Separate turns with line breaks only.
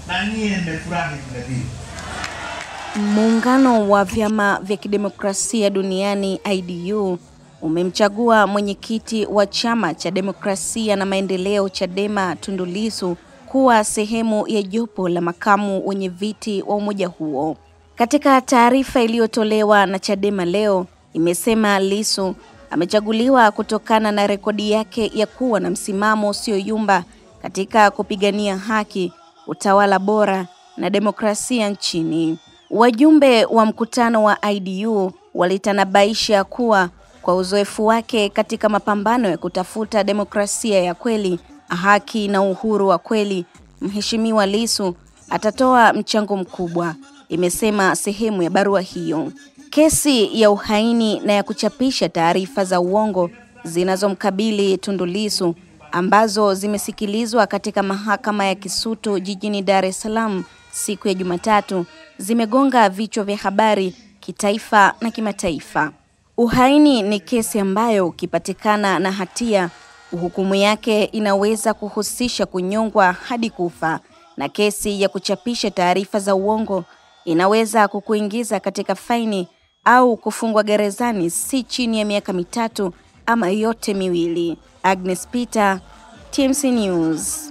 na nyie mmefurahi vile.
Muungano wa vyama vya kidemokrasia duniani IDU umemchagua mwenyekiti wa chama cha demokrasia na maendeleo Chadema Tundu Lissu kuwa sehemu ya jopo la makamu wenye viti wa umoja huo. Katika taarifa iliyotolewa na Chadema leo, imesema Lissu amechaguliwa kutokana na rekodi yake ya kuwa na msimamo usioyumba katika kupigania haki, utawala bora na demokrasia nchini. Wajumbe wa mkutano wa IDU walitanabaisha kuwa kwa uzoefu wake katika mapambano ya kutafuta demokrasia ya kweli, haki na uhuru wa kweli, Mheshimiwa Lissu atatoa mchango mkubwa, imesema sehemu ya barua hiyo. Kesi ya uhaini na ya kuchapisha taarifa za uongo zinazomkabili Tundu Lissu ambazo zimesikilizwa katika mahakama ya Kisutu jijini Dar es Salaam siku ya Jumatatu zimegonga vichwa vya habari kitaifa na kimataifa. Uhaini ni kesi ambayo ukipatikana na hatia, hukumu yake inaweza kuhusisha kunyongwa hadi kufa, na kesi ya kuchapisha taarifa za uongo inaweza kukuingiza katika faini au kufungwa gerezani si chini ya miaka 3 ama yote miwili. Agnes Peter, TMC News.